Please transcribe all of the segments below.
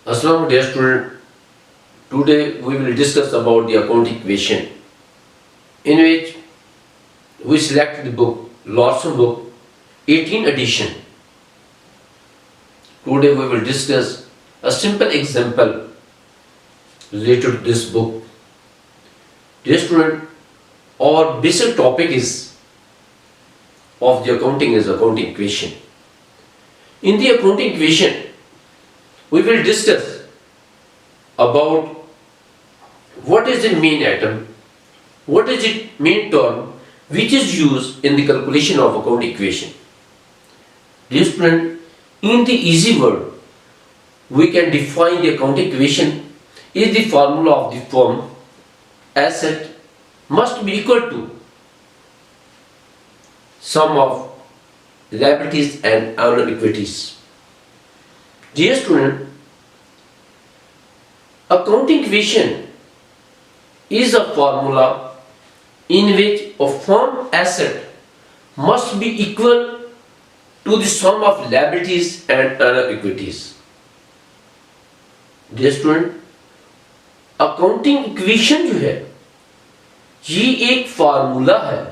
Assalamu dear student. Today we will discuss about the account equation in which we select the book Lawson book 18 edition. Today we will discuss a simple example related to this book. Dear student, our basic topic is of the accounting is accounting equation. In the accounting equation, we will discuss about what is the main item, what is the main term which is used in the calculation of account equation. Dear student, in the easy word, we can define the account equation is the formula of the firm asset must be equal to sum of liabilities and owner equities. Dear student, accounting equation is a formula in which a firm asset must be equal to the sum of liabilities and owner equities. Dear student, accounting equation जो है ये एक formula है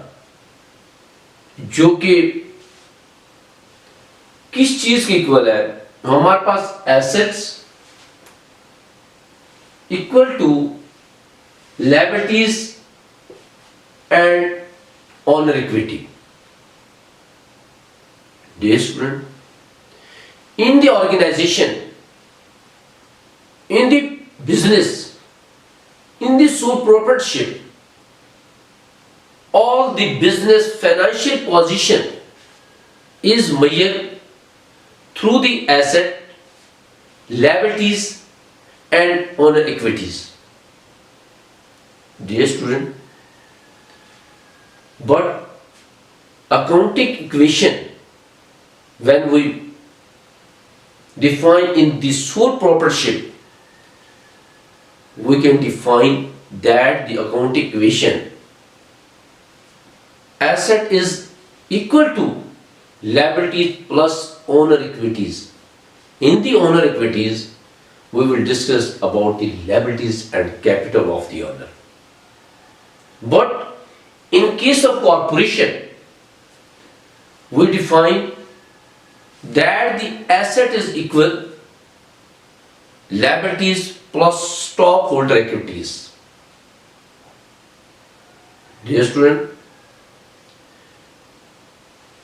जो कि किस चीज के इक्वल है। हमारे पास assets equal to liabilities and owner equity. Dear student, in the organization, in the business, in the sole proprietorship, all the business financial position is measured through the asset, liabilities and owner equities. Dear student, but accounting equation when we define in the sole proprietorship, we can define that the accounting equation asset is equal to liabilities plus owner equities. In the owner equities, we will discuss about the liabilities and capital of the owner. But in case of corporation, we define that the asset is equal liabilities plus stockholder equities. Dear student,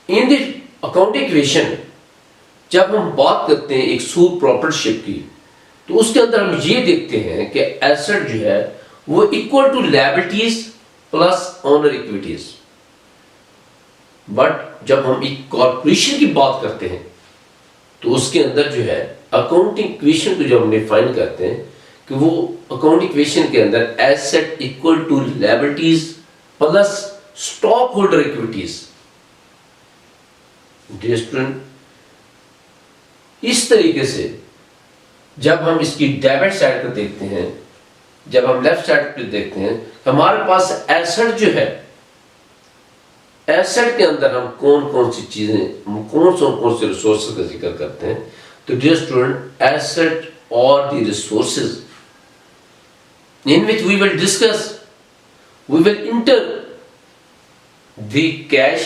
in the accounting equation जब हम बात करते हैं एक सूल प्रॉपर्टशिप की तो उसके अंदर हम ये देखते हैं कि एसेट जो है वो equal to liabilities plus owner equities. But जब हम एक कॉर्पोरेशन की बात करते हैं तो उसके अंदर जो है अकाउंटिंग इक्वेशन को जब हम डिफाइन करते हैं कि वो अकाउंटिंग इक्वेशन के अंदर asset equal to liabilities plus stock holder equities. Dear student, इस तरीके से जब हम इसकी डेबिट साइड को देखते हैं, जब हम लेफ्ट साइड पे देखते हैं, हमारे पास एसेट जो है, एसेट के अंदर हम कौन कौन सी चीजें कौन से रिसोर्सेज का जिक्र करते हैं। तो डियर स्टूडेंट, एसेट और the resources in which we will discuss, we will enter the cash,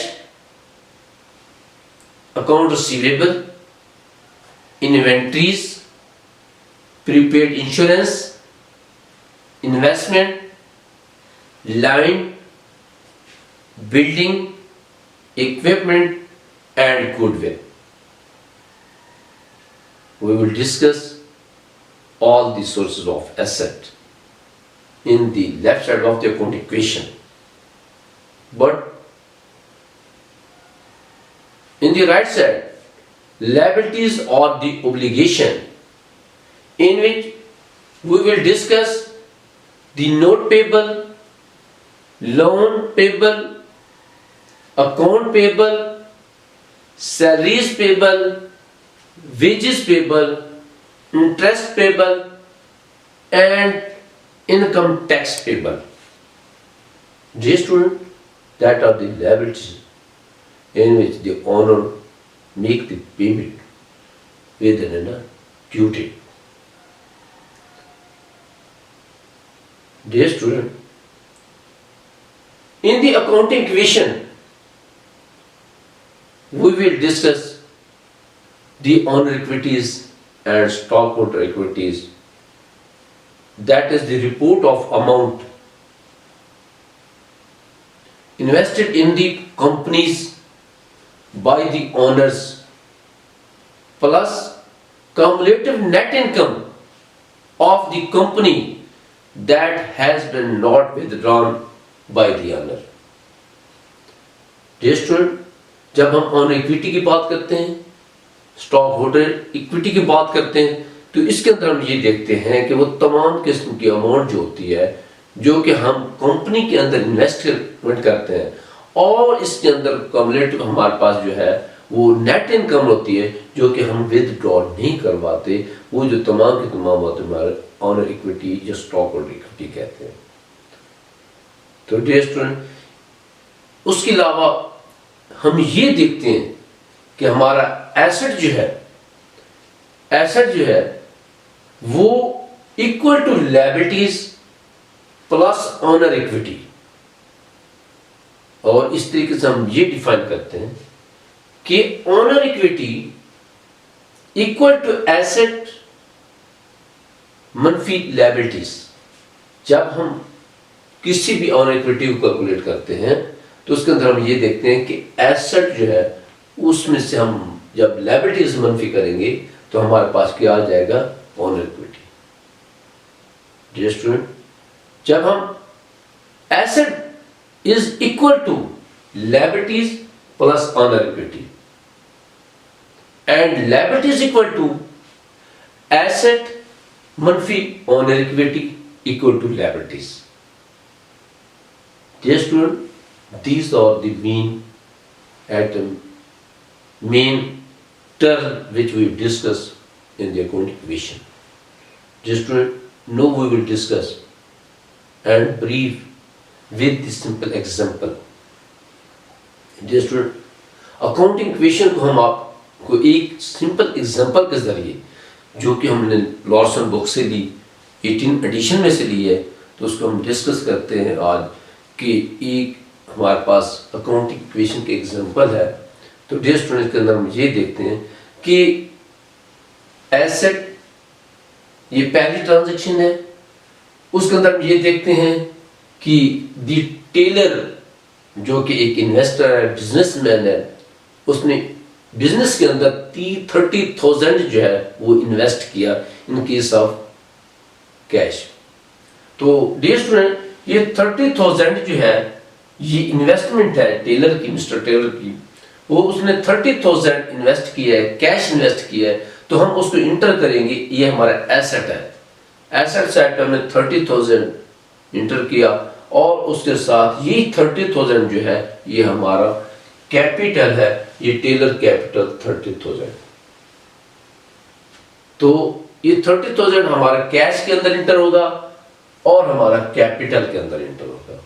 account receivable, inventories, prepaid insurance, investment, line, building, equipment and goodwill. We will discuss all the sources of asset in the left side of the account equation. But in the right side, liabilities or the obligation, in which we will discuss the note payable, loan payable, account payable, salaries payable, wages payable, interest payable and income tax payable. Dear student, that are the liabilities in which the owner make the payment within a due date. Dear student, in the accounting equation, we will discuss the owner equities and stockholder equities. That is the report of amount invested in the companies by the owners plus cumulative net income of the company that has been not withdrawn by the owner. Dear student, जब हम honour equity की बात करते हैं, stock holder equity की बात करते हैं, तो इसके अंदर हम ये देखते हैं कि वो तमाम किस्म की अमाउंट जो होती है जो कि हम कंपनी के अंदर इन्वेस्टमेंट करते हैं, और इसके अंदर कम्युलेटिव हमारे पास जो है वो नेट इनकम होती है जो कि हम विदड्रॉ नहीं करवाते, वो जो तमाम के तमाम होते हैं हमारे ऑनर इक्विटी या स्टॉक होल्डर इक्विटी कहते हैं। तो डियर स्टूडेंट, उसके अलावा हम ये देखते हैं कि हमारा एसेट जो है वो equal to liabilities plus owner equity, और इस तरीके से हम ये डिफाइन करते हैं कि owner equity equal to asset मनफी लायबिलिटीज। जब हम किसी भी ऑनर इक्विटी को कैलकुलेट करते हैं तो उसके अंदर हम ये देखते हैं कि एसेट जो है उसमें से हम जब लायबिलिटीज मनफी करेंगे तो हमारे पास क्या आ जाएगा, ऑनर इक्विटी। डियर स्टूडेंट, जब हम asset is equal to liabilities plus owner equity and liabilities equal to asset मनफी owner equity equal to liabilities. Dear student, these are the main term which we discuss in the accounting equation. Dear student, now we will discuss and brief with the simple example. Dear student, accounting equation को हम आपको एक simple example के जरिए, जो कि हमने Larsen book से ली, 18 एडिशन में से ली है, तो उसको हम डिस्कस करते हैं आज कि एक हमारे पास अकाउंटिंग इक्वेशन के एग्जांपल है। तो डियर स्टूडेंट्स के अंदर हम ये देखते हैं कि एसेट ये पहली ट्रांजैक्शन है, उसके अंदर हम ये देखते हैं कि दी टेलर जो कि एक इन्वेस्टर है, बिजनेसमैन है, उसने बिजनेस के अंदर 30,000 जो है वो इन्वेस्ट किया इन केस ऑफ कैश। तो डियर स्टूडेंट, ये 30,000 जो है ये इन्वेस्टमेंट है टेलर की, मिस्टर टेलर की, वो उसने 30,000 इन्वेस्ट किया है, कैश इन्वेस्ट किया है, तो हम उसको इंटर करेंगे, ये हमारा एसेट है। एसेट साइड पे हमने 30,000 इंटर किया और उसके साथ ये 30,000 जो है ये हमारा कैपिटल है, ये टेलर कैपिटल 30,000। तो ये 30,000 हमारा कैश के अंदर इंटर होगा और हमारा कैपिटल के अंदर इंटर होगा।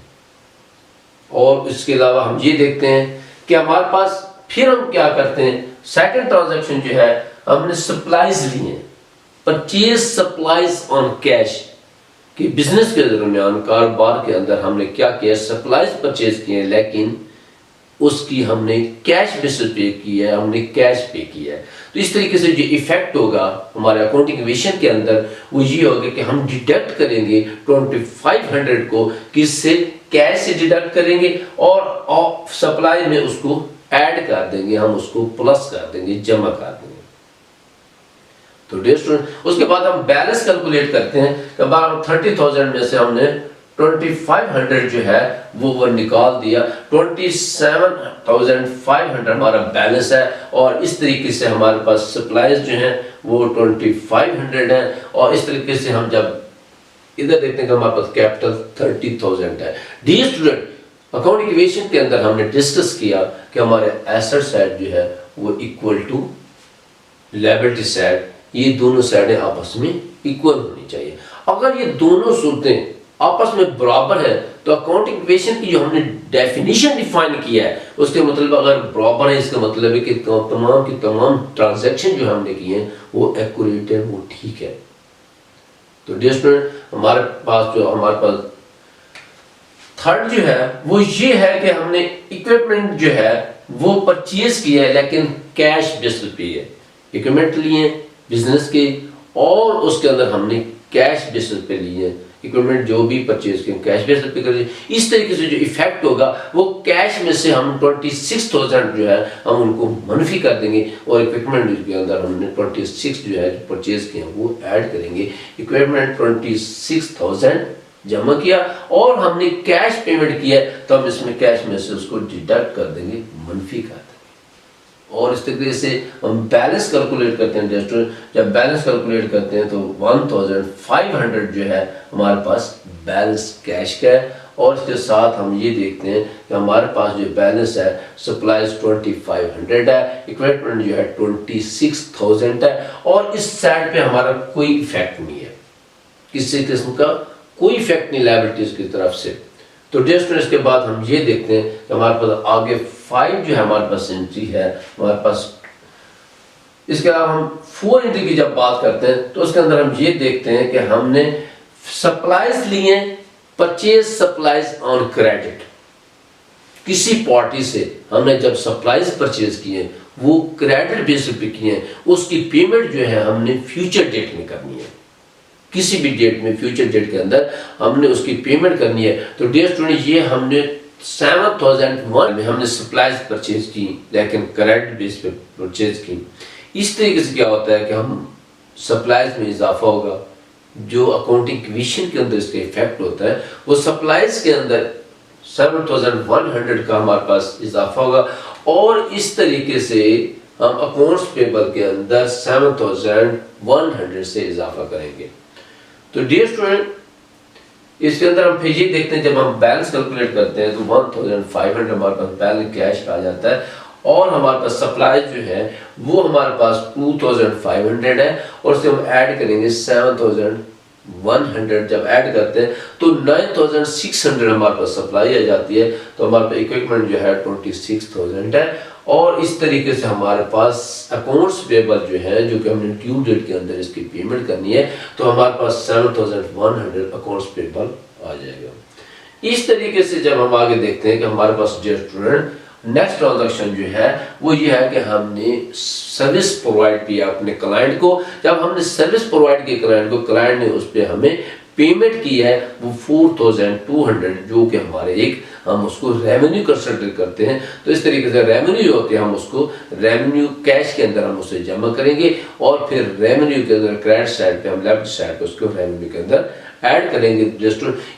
और इसके अलावा हम ये देखते हैं कि हमारे पास फिर हम क्या करते हैं, सेकंड ट्रांजैक्शन जो है हमने सप्लाईज ली हैं, परचेज सप्लाईज ऑन कैश, कि बिजनेस के दरमियान कारोबार के अंदर हमने क्या किया, सप्लाईज परचेज किए, लेकिन उसकी हमने कैश बेसिस पे की है, हमने कैश पे किया है। तो इस तरीके से जो इफेक्ट होगा हमारे अकाउंटिंग इक्वेशन के अंदर वो ये होगा कि हम डिडक्ट करेंगे 2500 को, किससे, कैश से डिडक्ट करेंगे और सप्लाई में उसको ऐड कर देंगे, हम उसको प्लस कर देंगे, जमा कर देंगे। तो डियर स्टूडेंट, उसके बाद हम बैलेंस कैलकुलेट करते हैं कि 30,000 में से हमने 2500 जो है वो निकाल दिया, 27,500 हमारा बैलेंस है, और इस तरीके से हमारे पास सप्लाईज जो हैं वो 2500 है, और इस तरीके से हम जब इधर देखते हैं कि हमारे पास कैपिटल 30,000 है। डियर स्टूडेंट, अकाउंटिंग इक्वेशन के अंदर हमने डिस्कस किया कि हमारे एसेट साइड जो है वो इक्वल टू लायबिलिटी साइड, ये दोनों साइडें आपस में इक्वल होनी चाहिए। अगर ये दोनों सूरतें आपस में बराबर है तो अकाउंटिंग इक्वेशन की जो हमने डेफिनेशन डिफाइन किया है उसके मतलब अगर बराबर है, इसका मतलब है कि तमाम की तमाम ट्रांजैक्शन जो हमने किए हैं वो एक्यूरेट है, वो ठीक है। तो डियर स्टूडेंट, हमारे पास थर्ड जो है वो ये है कि हमने इक्विपमेंट जो है वो परचेज किया है लेकिन कैश बेसिस पे है। इक्विपमेंट लिए बिजनेस के और उसके अंदर हमने कैश बेसिस पे लिए इक्विपमेंट, जो भी परचेज किए कैश बेसिस पे करिए। इस तरीके से जो इफेक्ट होगा वो कैश में से हम 26,000 जो है हम उनको मनफी कर देंगे और इक्विपमेंट के अंदर हमने 26 जो है परचेज किए वो ऐड करेंगे। इक्विपमेंट 26,000 जमा किया और हमने कैश पेमेंट किया तो हम इसमें कैश में से उसको डिडक्ट कर देंगे, मनफी कर देंगे। और इस तरीके से हम बैलेंस कैलकुलेट करते हैं रेस्टोरेंट, जब बैलेंस कैलकुलेट करते हैं तो 1500 जो है हमारे पास बैलेंस कैश का है। और इसके साथ हम ये देखते हैं कि हमारे पास जो बैलेंस है सप्लाईज 2500 है, इक्विपमेंट जो है 26,000 है और इस साइड पे हमारा कोई इफेक्ट नहीं है, किसी किस्म का कोई इफेक्ट नहीं लायबिलिटीज की तरफ से। तो डिस्ट्रेस के बाद हम ये देखते हैं कि हमारे पास आगे 5 जो है हमारे पास एंट्री है हमारे पास। इसके अलावा हम 4 एंट्री की जब बात करते हैं तो उसके अंदर हम ये देखते हैं कि हमने सप्लाईज लिए, परचेज सप्लाईज ऑन क्रेडिट। किसी पार्टी से हमने जब सप्लाईज परचेज किए वो क्रेडिट बेसिस पे किए, उसकी पेमेंट जो है हमने फ्यूचर डेट में करनी है। किसी भी डेट में फ्यूचर डेट के अंदर हमने उसकी पेमेंट करनी है। तो डियर स्टूडेंट ये हमने 7,001 में हमने सप्लाईज परचेज की लेकिन क्रेडिट बेस पे परचेज की। इस तरीके से क्या होता है कि हम सप्लाईज में इजाफा होगा, जो अकाउंटिंग कमीशन के अंदर इसका इफेक्ट होता है वो सप्लाईज के अंदर 7,100 का हमारे पास इजाफा होगा और इस तरीके से हम अकाउंट्स पेबल के अंदर 7,100 से इजाफा करेंगे। तो डियर स्टूडेंट इसके अंदर हम फिर ये देखते हैं जब हम बैलेंस कैलकुलेट करते हैं तो 1,500 हमारे पास बैलेंस कैश आ जाता है और हमारे पास सप्लाई जो है वो हमारे पास 2,500 है और उससे हम ऐड करेंगे 7,100। जब ऐड करते हैं तो 9,600 हमारे पास सप्लाई आ जाती है। तो हमारे पास इक्विपमेंट जो है 26,000 है और इस तरीके से हमारे पास अकाउंट्स पेबल जो है जो कि हमने ड्यू डेट के अंदर इसकी पेमेंट करनी है तो हमारे पास 7,100 अकाउंट्स पेबल आ जाएगा। इस तरीके से जब हम आगे देखते हैं कि हमारे पास स्टूडेंट नेक्स्ट ट्रांजैक्शन जो है वो ये है कि हमने सर्विस प्रोवाइड किया अपने क्लाइंट को। जब हमने सर्विस प्रोवाइड की क्लाइंट को, क्लाइंट ने उस पर हमें पेमेंट की है वो 4,200 जो कि हमारे एक हम उसको रेवेन्यू कंसिडर करते हैं। तो इस तरीके से रेवेन्यू जो होते हैं हम उसको रेवेन्यू कैश के अंदर हम उसे जमा करेंगे और फिर रेवेन्यू के अंदर क्रेडिट साइड पे हम लेफ्ट साइड पे उसको रेवेन्यू के अंदर ऐड करेंगे।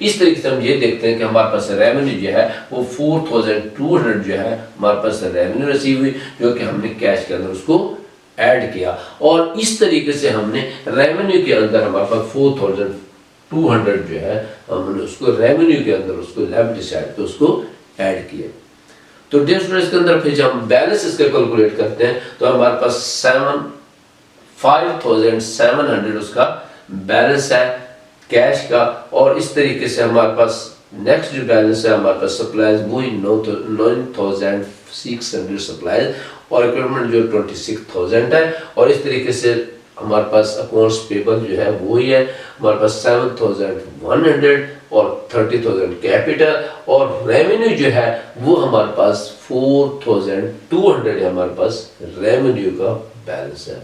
इस तरीके से हम ये देखते हैं कि हमारे पास रेवेन्यू जो है वो 4,200 जो है हमारे पास रेवेन्यू रिसीव हुई जो कि हमने कैश के अंदर उसको ऐड किया और इस तरीके से हमने रेवेन्यू के अंदर हमारे पास 4,200 जो है हमने उसको रेवेन्यू के अंदर उसको लेफ्ट साइड पे उसको ऐड किया। तो डिफरेंस के अंदर फिर जब हम बैलेंस इसका कैलकुलेट करते हैं तो हमारे पास 5,700 उसका बैलेंस है कैश का और इस तरीके से हमारे पास नेक्स्ट जो बैलेंस है हमारे पास सप्लाईज वही 9,600 सप्लाईज और इक्विपमेंट जो 26,000 है और इस तरीके से हमारे पास अकाउंट्स पेबल जो है वही है हमारे पास 7,100 और 30,000 कैपिटल और रेवेन्यू जो है वो हमारे पास 4,200 है हमारे पास रेवेन्यू का बैलेंस है।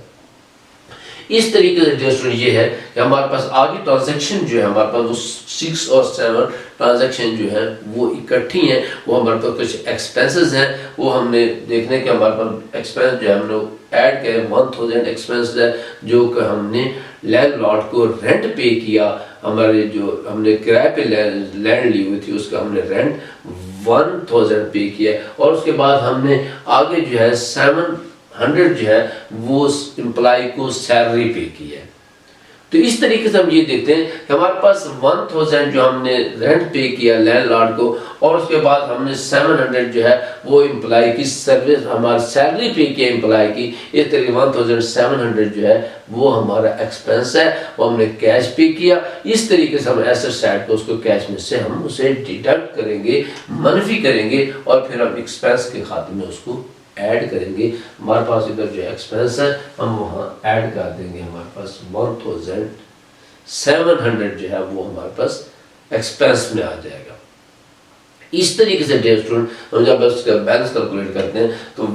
इस तरीके से डियर ये है कि हमारे पास आगे ट्रांजैक्शन जो है हमारे पास वो 6 और 7 ट्रांजैक्शन जो है वो इकट्ठी हैं। वो हमारे पास कुछ एक्सपेंसेस हैं वो हमने देखने के हमारे पास एक्सपेंस जो है हमने ऐड किया 1,000 एक्सपेंस है जो कि हमने लैंडलॉर्ड को रेंट पे किया। हमारे जो हमने किराए पे लैंड ली हुई थी उसका हमने रेंट 1,000 पे किया और उसके बाद हमने आगे जो है 700 जो है वो एम्प्लॉय को सैलरी पे की है। तो इस तरीके से हम ये देखते हैं कि हमारे पास 1,000 जो हमने रेंट पे किया लैंडलॉर्ड को और उसके बाद हमने 700 जो है वो एम्प्लॉय की सर्विस हमारी सैलरी पे किया एम्प्लॉय की। इस तरीके 1,700 जो है वो हमारा एक्सपेंस है वो हमने कैश पे किया। इस तरीके से हम एसेट साइड को उसको कैश में से हम उसे डिडक्ट करेंगे, मनफी करेंगे और फिर हम एक्सपेंस के खाते में उसको ऐड करेंगे। हमारे पास इधर जो एक्सपेंस है हम वहाँ ऐड कर देंगे हमारे पास 700 जो है वो हमारे पास एक्सपेंस में आ जाएगा। इस तरीके से डियर स्टूडेंट हम जब उसका बैलेंस कैलकुलेट करते हैं तो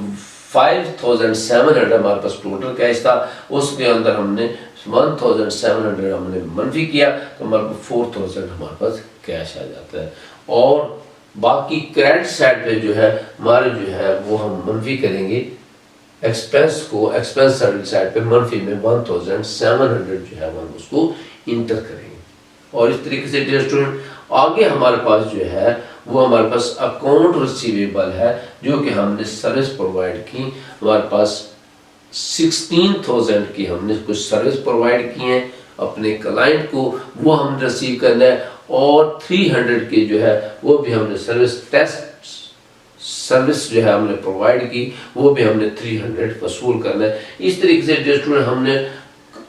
5700 हमारे पास टोटल कैश था, उसके अंदर हमने 1700 हमने मनफी किया तो हमारे पास 4000 हमारे पास कैश आ जाता है। और बाकी क्रेडिट साइड पे जो है हमारे जो है वो हम मनफी करेंगे एक्सपेंस को, एक्सपेंस साइड पे मनफी में 1700 जो है हम उसको इंटर करेंगे। और इस तरीके से डियर स्टूडेंट आगे हमारे पास जो है वो हमारे पास अकाउंट रिसीवेबल है जो कि हमने सर्विस प्रोवाइड की, हमारे पास 16,000 की हमने कुछ सर्विस प्रोवाइड की है अपने क्लाइंट को, वो हम रिसीव करना है। और 300 की जो है वो भी हमने सर्विस जो है हमने प्रोवाइड की, वो भी हमने 300 वसूल करना है। इस तरीके से जो स्टूडेंट हमने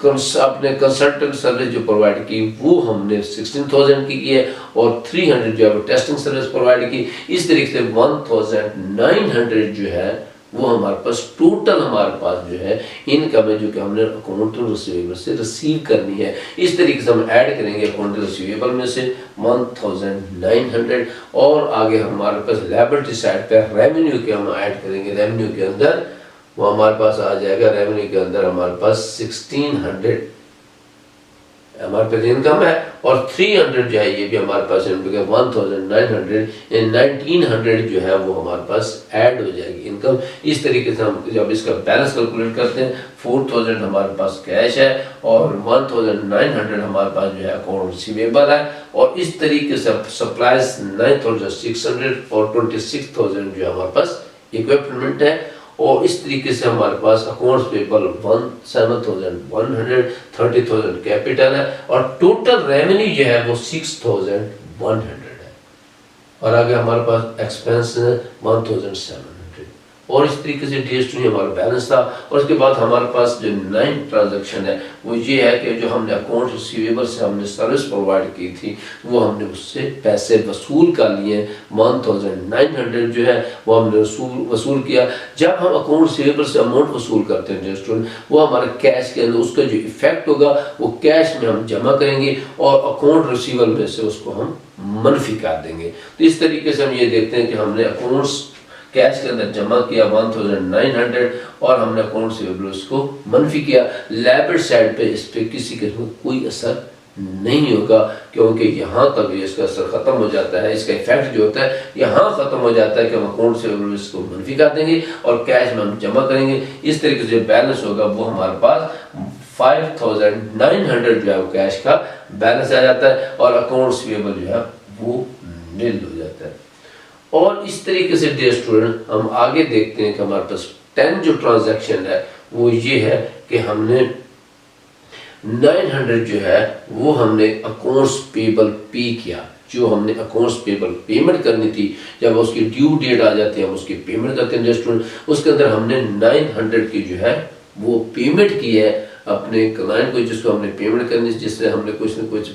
अपने कंसल्टेंट सर्विस जो प्रोवाइड की वो हमने 16,000 की है और 300 जो है वो टेस्टिंग सर्विस प्रोवाइड की। इस तरीके से 1900 जो है वो हमारे पास टोटल हमारे पास जो है इनकम है जो कि हमने अकाउंट रिसीवेबल से रिसीव करनी है। इस तरीके से हम ऐड करेंगे अकाउंट रिसीवेबल में से 1900 और आगे हमारे पास लायबिलिटी साइड पे रेवेन्यू के हम ऐड करेंगे। रेवेन्यू के अंदर वो हमारे पास आ जाएगा, रेवेन्यू के अंदर हमारे पास 1600 हमारे पास इनकम है और 300 जो है ये भी हमारे पास 1900 1900 जो है वो हमारे पास ऐड हो जाएगी इनकम। इस तरीके से हम जब इसका बैलेंस कैलकुलेट करते हैं 4000 हमारे पास कैश है और 1900 हमारे पास जो है अकाउंट रिसीवेबल है और इस तरीके से सप्लाईज 9600 और 26000 जो हमारे पास इक्विपमेंट है। और इस तरीके से हमारे पास अकाउंट्स पेबल 7,100 30,000 कैपिटल है और टोटल रेवेन्यू जो है वो 6,100 है और आगे हमारे पास एक्सपेंस 1,700 और इस तरीके से DST हमारा बैलेंस था। और उसके बाद हमारे पास जो 9 ट्रांजैक्शन है वो ये है कि जो हमने अकाउंट रिसीवेबल से हमने सर्विस प्रोवाइड की थी वो हमने उससे पैसे वसूल कर लिए 1900 जो है वो हमने वसूल किया। जब हम अकाउंट रिसीवेबल से अमाउंट वसूल करते हैं DST वो हमारे कैश के अंदर उसका जो इफेक्ट होगा वो कैश में हम जमा करेंगे और अकाउंट रिसीवेबल में से उसको हम मनफी कर देंगे। तो इस तरीके से हम ये देखते हैं कि हमने अकाउंट्स कैश के अंदर जमा किया 1900 और हमने अकाउंट रिसीवेबल उसको मनफी किया। लायबिलिटी साइड पे इस पे किसी किस्म का कोई असर नहीं होगा क्योंकि यहाँ तक इसका असर खत्म हो जाता है, इसका इफेक्ट जो होता है यहाँ खत्म हो जाता है कि हम अकाउंट रिसीवेबल इसको मनफी कर देंगे और कैश में हम जमा करेंगे। इस तरीके से बैलेंस होगा वो हमारे पास 5,900 जो है वो कैश का बैलेंस आ जाता है और अकाउंट रिसीवेबल जो है वो नील हो जाता है। और इस तरीके से डियर स्टूडेंट हम आगे देखते हैं कि हमारे पास 10 जो ट्रांजैक्शन है वो ये है कि हमने 900 जो है वो हमने अकाउंट्स पेबल पे किया। जो हमने अकाउंट्स पेबल पेमेंट करनी थी जब उसकी ड्यू डेट आ जाती है हम उसकी पेमेंट करते हैं स्टूडेंट, उसके अंदर हमने 900 की जो है वो पेमेंट की है अपने क्लाइंट को जिसको हमने पेमेंट करनी, जिससे हमने कुछ न कुछ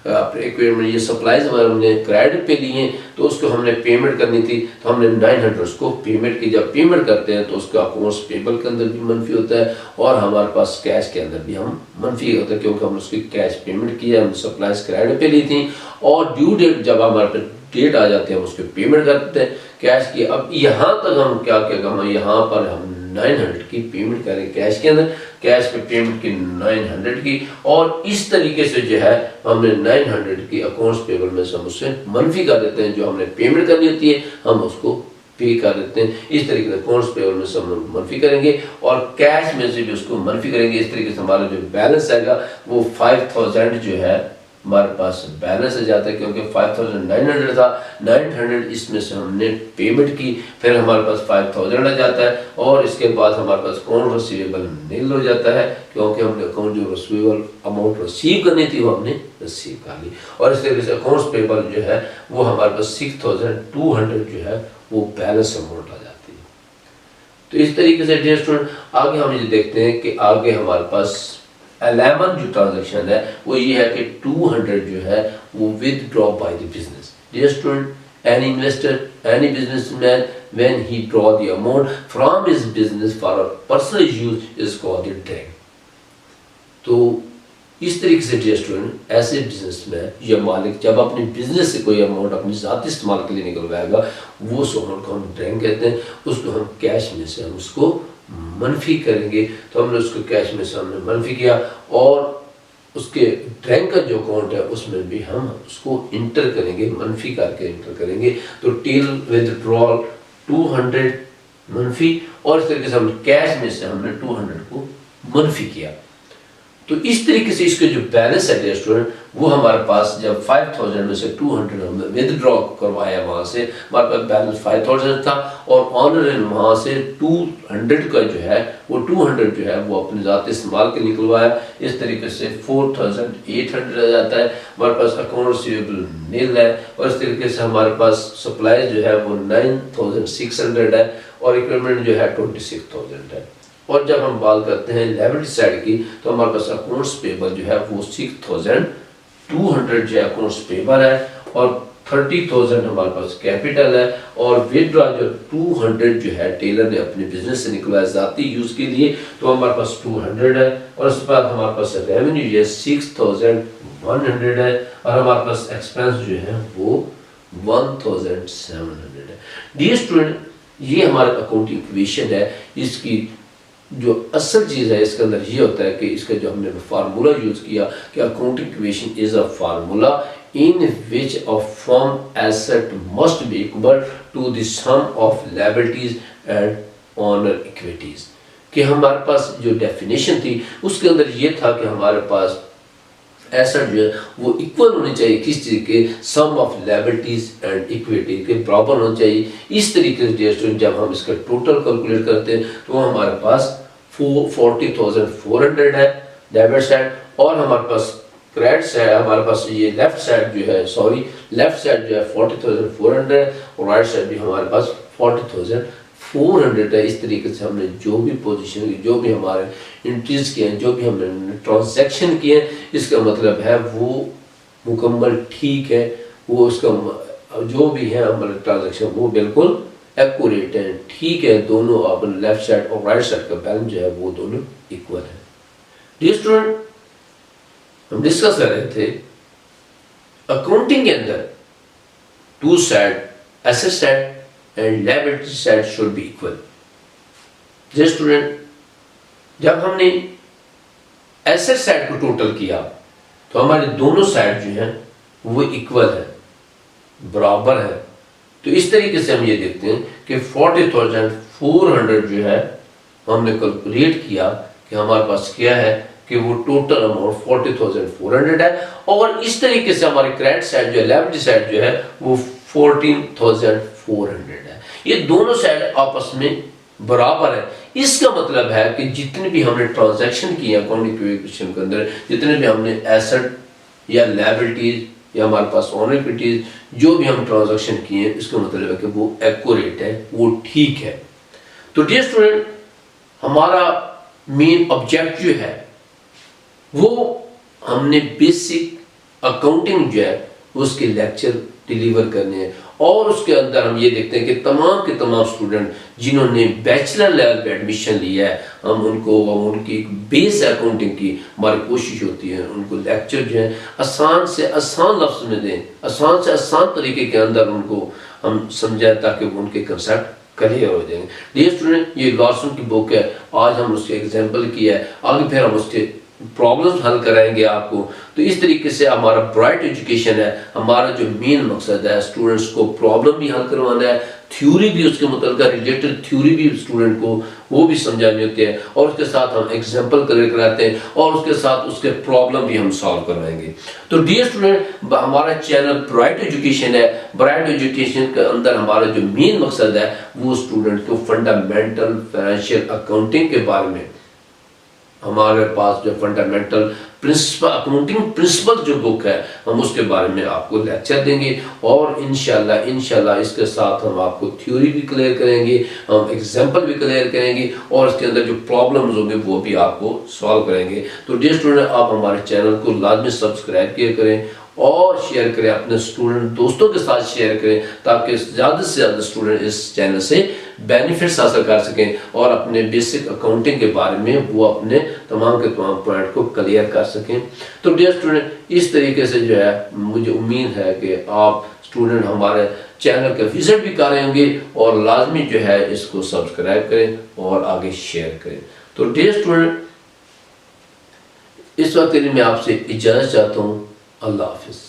अपने इक्विपमेंट ये सप्लाईज हमारे हमने क्रेडिट पे लिए तो उसको हमने पेमेंट करनी थी तो हमने 900 उसको पेमेंट की। जब पेमेंट करते हैं तो उसका अकाउंट्स पेबल के अंदर भी मनफी होता है और हमारे पास कैश के अंदर भी हम मनफी होता है क्योंकि हमने उसकी कैश पेमेंट की है, हमने सप्लाईज क्रेडिट पे ली थी और ड्यू डेट जब हमारे पास डेट आ जाती है हम उसको पेमेंट करते हैं कैश की। अब यहाँ तक हम क्या हम यहाँ पर हम 900 की पेमेंट करें कैश के अंदर, कैश पे पेमेंट की 900 की और इस तरीके से जो है हमने 900 की अकाउंट्स पेबल में से हम उससे मनफी कर देते हैं। जो हमने पेमेंट करनी होती है हम उसको पे कर देते हैं। इस तरीके से अकाउंट्स पेबल में से हम मनफी करेंगे और कैश में से भी उसको मनफी करेंगे। इस तरीके से हमारा जो बैलेंस आएगा वो 5,000 जो है हमारे पास बैलेंस आ जाता है क्योंकि 5,900 था, 900 इसमें से हमने पेमेंट की, फिर हमारे पास 5,000 आ जाता है और इसके बाद हमारे पास अकाउंट रिसीवेबल नील हो जाता है क्योंकि हमने अकाउंट जो रिसीवेबल अमाउंट रिसीव करनी थी वो हमने रिसीव कर ली। और इस तरीके से अकाउंट्स पेबल जो है वो हमारे पास 6,200 जो है वो बैलेंस अमाउंट आ जाती है। तो इस तरीके से डियर स्टूडेंट आगे हम ये देखते हैं कि आगे हमारे पास 11 जो ट्रांजैक्शन है वो ये है कि 200 जो है वो withdraw by the business. Dear student, any investor, any businessman when he draw the amount from his business for a personal use is called the drag. तो इस तरीके से डियर स्टूडेंट ऐसे बिजनेसमैन या मालिक जब अपने बिजनेस से कोई अमाउंट अपनी ज़ाती इस्तेमाल के लिए निकलवाएगा, वो उस अमाउंट को हम ड्रैंक कहते हैं, उसको हम कैश में से हम उसको मनफी करेंगे। तो हमने उसको कैश में से हमने मनफी किया और उसके ड्रैंक का जो अकाउंट है उसमें भी हम उसको इंटर करेंगे, मनफी करके इंटर करेंगे। तो टिल विदड्रॉल 200 मनफी, और इस तरीके से हम कैश में से हमने 200 को मनफी किया। तो इस तरीके से इसके जो बैलेंस है डियर स्टूडेंट, वो हमारे पास जब 5000 में से 200 हमने विदड्रॉ करवाया, वहाँ से हमारे पास बैलेंस 5000 था और ऑनर ने वहाँ से 200 का जो है वो 200 जो है वो अपने ज़ाती इस्तेमाल के निकलवाया। इस तरीके से 4800 आ जाता है। हमारे पास अकाउंट रिसीवेबल नील है और इस तरीके से हमारे पास सप्लाई जो है वो 9600 है और इक्विपमेंट जो है 26000 है। और जब हम बात करते हैं लायबिलिटी साइड की, तो हमारे पास अकाउंट्स पेबल जो है वो 6200 जो है अकाउंट्स पेबल है और 30,000 हमारे पास कैपिटल है और विदड्रॉ जो 200 जो है टेलर ने अपने बिजनेस से निकलवाया ज़ाती यूज़ के लिए, तो हमारे पास 200 है और उसके बाद हमारे पास रेवेन्यू जो है 6100 है और हमारे पास एक्सपेंस जो है वो 1700 है। डियर स्टूडेंट, ये हमारा अकाउंटिंग इक्वेशन है। इसकी जो असल चीज़ है इसके अंदर ये होता है कि इसका जो हमने फार्मूला यूज़ किया कि accounting equation is a formula in which a firm asset must be equal to the sum of liabilities and owner equities। कि हमारे पास जो डेफिनेशन थी उसके अंदर ये था कि हमारे पास एसेट जो है वो इक्वल होनी चाहिए किस चीज़ के, सम ऑफ लायबिलिटीज एंड इक्विटी के बराबर होना चाहिए। इस तरीके से जब हम इसका टोटल कैलकुलेट करते हैं तो हमारे पास 40,400 है डेबिट साइड और हमारे पास क्रेडिट साइड, हमारे पास ये लेफ्ट साइड जो है लेफ्ट साइड जो है 40,400 है और राइट साइड भी हमारे पास 40,400 है। इस तरीके से हमने जो भी पोजीशन की, जो भी हमारे एंट्रीज किए हैं, जो भी हमने ट्रांजैक्शन किए हैं, इसका मतलब है वो मुकम्मल ठीक है, वो उसका जो भी है हमारे ट्रांजैक्शन वो बिल्कुल एक्यूरेट है, ठीक है। दोनों अपन लेफ्ट साइड और राइट साइड का बैलेंस जो है वो दोनों इक्वल है। डियर स्टूडेंट, हम डिस्कस कर रहे थे अकाउंटिंग के अंदर two side, asset side and liability side should be equal. Dear student, जब हमने एसेट साइड को टोटल किया तो हमारे दोनों साइड जो हैं वो इक्वल है, बराबर है। तो इस तरीके से हम ये देखते हैं कि 40,400 जो है हमने कैलकुलेट किया कि हमारे पास क्या है कि वो टोटल अमाउंट 40,400 है और इस तरीके से हमारी क्रेडिट साइड जो है, लायबिलिटी साइड जो है वो 14,400 है। ये दोनों साइड आपस में बराबर है। इसका मतलब है कि जितने भी हमने ट्रांजैक्शन किए अकाउंटिंग इक्वेशन के अंदर, जितने भी हमने एसेट या लायबिलिटीज या हमारे पास ओनर इक्विटीज जो भी हम ट्रांजैक्शन किए, इसका मतलब है कि वो एक्यूरेट है, वो ठीक है। तो डियर स्टूडेंट, हमारा मेन ऑब्जेक्टिव जो है वो हमने बेसिक अकाउंटिंग जो है उसके लेक्चर डिलीवर करने हैं और उसके अंदर हम ये देखते हैं कि तमाम के तमाम स्टूडेंट जिन्होंने बैचलर लेवल पे एडमिशन लिया है, हम उनकी बेस अकाउंटिंग की हमारी कोशिश होती है उनको लेक्चर जो है आसान से आसान लफ्ज़ में दें, आसान से आसान तरीके के अंदर उनको हम समझाएं ताकि वो उनके कंसेप्ट क्लियर हो जाएंगे। डियर स्टूडेंट, ये लॉसन की बुक है, आज हम उसके एग्जाम्पल किया है, आगे फिर हम उसके प्रॉब्लम्स हल कराएंगे आपको। तो इस तरीके से हमारा ब्राइट एजुकेशन है, हमारा जो मेन मकसद है स्टूडेंट्स को प्रॉब्लम भी हल करवाना है, थ्योरी भी उसके मतलब रिलेटेड थ्योरी भी स्टूडेंट को वो भी समझानी होती है और उसके साथ हम एग्जाम्पल क्लियर कराते हैं और उसके साथ उसके प्रॉब्लम भी हम सॉल्व करवाएंगे। तो डियर स्टूडेंट, हमारा चैनल ब्राइट एजुकेशन है। ब्राइट एजुकेशन के अंदर हमारा जो मेन मकसद है वो स्टूडेंट को फंडामेंटल फाइनेंशियल अकाउंटिंग के बारे में, हमारे पास जो फंडामेंटल प्रिंसिपल अकाउंटिंग प्रिंसिपल जो बुक है हम उसके बारे में आपको लेक्चर देंगे और इंशाल्लाह इसके साथ हम आपको थ्योरी भी क्लियर करेंगे, हम एग्जांपल भी क्लियर करेंगे और इसके अंदर जो प्रॉब्लम्स होंगे वो भी आपको सॉल्व करेंगे। तो डियर स्टूडेंट, आप हमारे चैनल को लाजमी सब्सक्राइब किया करें और शेयर करें, अपने स्टूडेंट दोस्तों के साथ शेयर करें, ताकि ज़्यादा से ज़्यादा स्टूडेंट इस चैनल से बेनिफिट्स हासिल कर सकें और अपने बेसिक अकाउंटिंग के बारे में वो अपने तमाम के तमाम पॉइंट को क्लियर कर सकें। तो डियर स्टूडेंट, इस तरीके से जो है मुझे उम्मीद है कि आप स्टूडेंट हमारे चैनल का विजिट भी कर रहे होंगे और लाजमी जो है इसको सब्सक्राइब करें और आगे शेयर करें। तो डियर स्टूडेंट, इस वक्त के लिए मैं आपसे इजाज़त चाहता हूँ। अल्लाह हाफिज़।